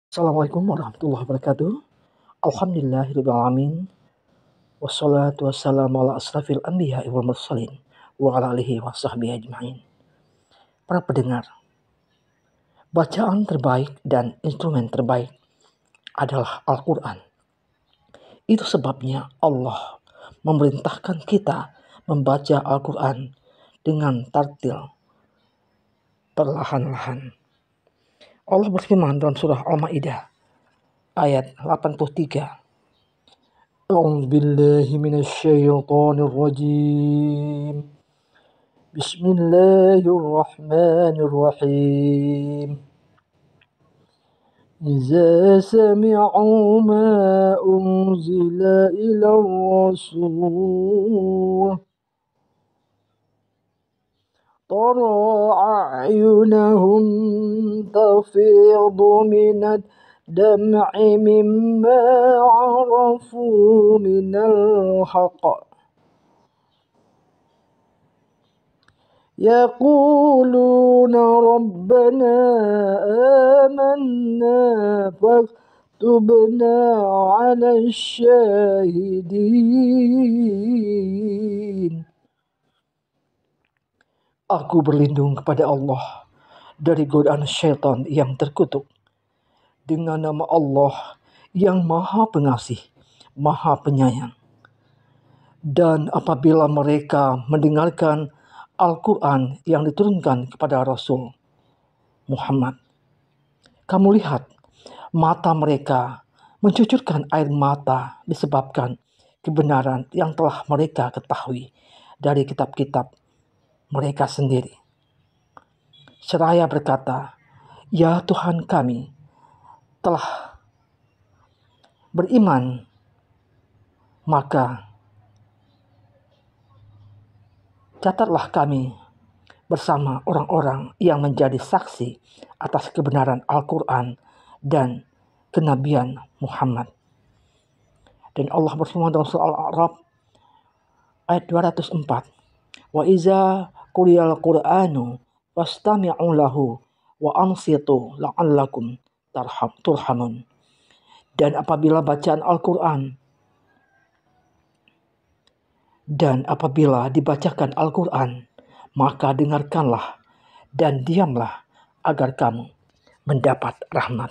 Assalamualaikum warahmatullahi wabarakatuh. Alhamdulillahirabbil alamin. Wassalatu wassalamu ala asrafil anbiya'i wal mursalin wa ala alihi washabbihi ajmain. Para pendengar, bacaan terbaik dan instrumen terbaik adalah Al-Quran. Itu sebabnya Allah memerintahkan kita membaca Al-Quran dengan tartil perlahan-lahan. Allah berfirman dalam surah Al-Maidah ayat 83. A'udzu billahi minasyaitonir rajim. Bismillahirrahmanirrahim. Idza sami'u ma unzila ila rasul tara a'yunahum tafidu minad dam'i mimma 'arafu minal haqq yaquluna rabbana amanna faktubna 'alal syahidin. Aku berlindung kepada Allah dari godaan syaitan yang terkutuk. Dengan nama Allah yang Maha Pengasih, Maha Penyayang. Dan apabila mereka mendengarkan Al-Quran yang diturunkan kepada Rasul Muhammad, kamu lihat mata mereka mencucurkan air mata disebabkan kebenaran yang telah mereka ketahui dari kitab-kitab mereka sendiri. Seraya berkata, "Ya Tuhan kami, telah beriman, maka catatlah kami bersama orang-orang yang menjadi saksi atas kebenaran Al-Quran dan kenabian Muhammad." Dan Allah berfirman dalam surah Al-A'raf ayat 204, "Wa iza quriyal Qur'anu fastami'u lahu wa ansitu la'allakum turhamun." Dan apabila bacaan Al-Quran dan apabila dibacakan Al-Quran, maka dengarkanlah dan diamlah agar kamu mendapat rahmat.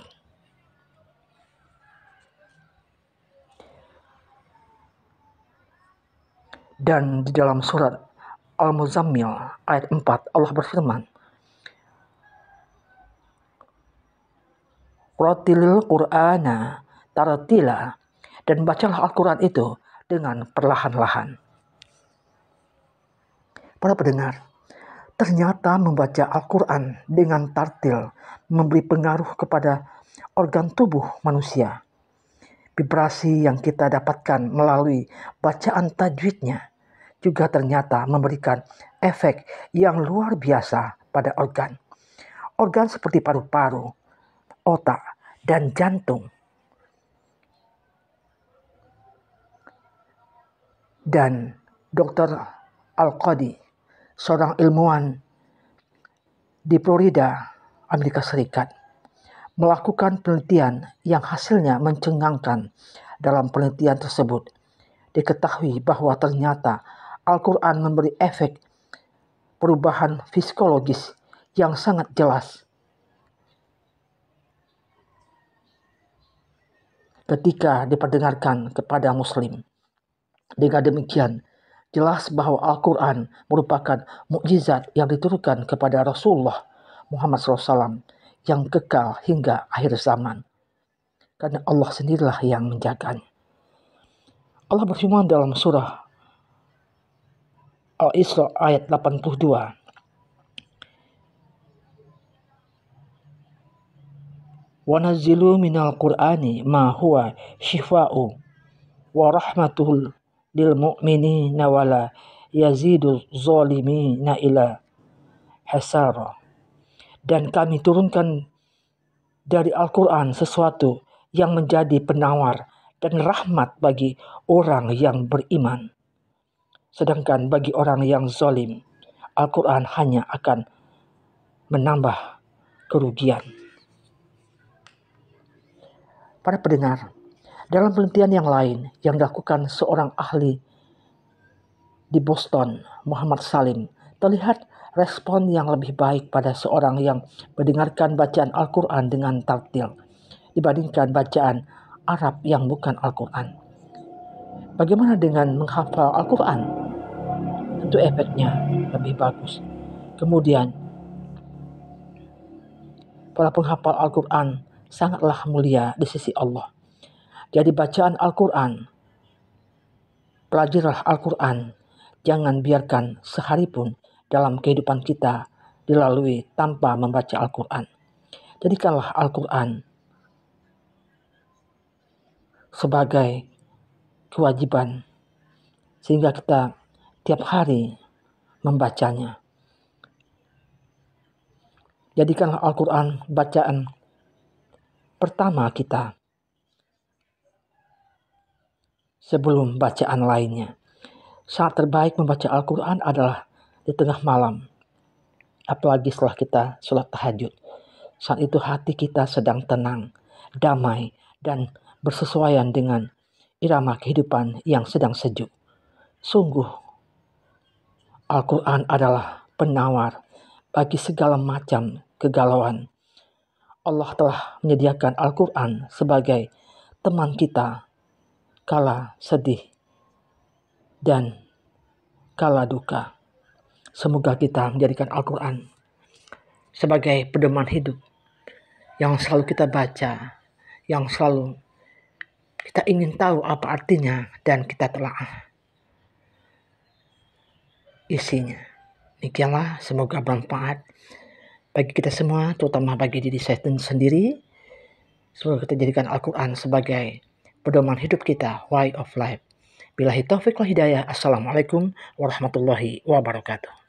Dan di dalam surat Al-Muzammil ayat 4 Allah berfirman, "Ratilil Qur'ana tartila." Dan bacalah Al-Quran itu dengan perlahan-lahan. Para pendengar, ternyata membaca Al-Quran dengan tartil memberi pengaruh kepada organ tubuh manusia. Vibrasi yang kita dapatkan melalui bacaan tajwidnya juga ternyata memberikan efek yang luar biasa pada organ. Organ seperti paru-paru, otak, dan jantung. Dan Dr. Al-Qadi, seorang ilmuwan di Florida, Amerika Serikat, melakukan penelitian yang hasilnya mencengangkan. Dalam penelitian tersebut, diketahui bahwa ternyata Al-Quran memberi efek perubahan psikologis yang sangat jelas ketika diperdengarkan kepada Muslim. Dengan demikian, jelas bahwa Al-Quran merupakan mukjizat yang diturunkan kepada Rasulullah Muhammad SAW yang kekal hingga akhir zaman. Karena Allah sendirilah yang menjaganya. Allah berfirman dalam surah Al-Isra ayat 82. "Wa nazzilu minal Qur'ani ma huwa shifa'u wa rahmatul lil mu'minina wa la yazidu zalimina ila hasara." Dan kami turunkan dari Al-Quran sesuatu yang menjadi penawar dan rahmat bagi orang yang beriman. Sedangkan bagi orang yang zalim, Al-Quran hanya akan menambah kerugian. Para pendengar, dalam penelitian yang lain yang dilakukan seorang ahli di Boston, Muhammad Salim, terlihat respon yang lebih baik pada seorang yang mendengarkan bacaan Al-Quran dengan tartil dibandingkan bacaan Arab yang bukan Al-Quran. Bagaimana dengan menghafal Al-Quran? Tentu efeknya lebih bagus. Kemudian, para penghafal Al-Quran sangatlah mulia di sisi Allah. Jadi bacaan Al-Quran, pelajarilah Al-Quran, jangan biarkan sehari pun dalam kehidupan kita dilalui tanpa membaca Al-Quran. Jadikanlah Al-Quran sebagai kewajiban sehingga kita tiap hari membacanya. Jadikanlah Al-Quran bacaan pertama kita sebelum bacaan lainnya. Saat terbaik membaca Al-Quran adalah di tengah malam, apalagi setelah kita sholat tahajud. Saat itu hati kita sedang tenang, damai, dan bersesuaian dengan irama kehidupan yang sedang sejuk. Sungguh, Al-Quran adalah penawar bagi segala macam kegalauan. Allah telah menyediakan Al-Quran sebagai teman kita kala sedih dan kala duka. Semoga kita menjadikan Al-Quran sebagai pedoman hidup yang selalu kita baca, yang selalu kita ingin tahu apa artinya dan kita telah isinya. Demikianlah, semoga bermanfaat bagi kita semua, terutama bagi diri saya sendiri. Semoga kita jadikan Al-Quran sebagai pedoman hidup kita, way of life. Billahi taufiq wal hidayah. Assalamualaikum warahmatullahi wabarakatuh.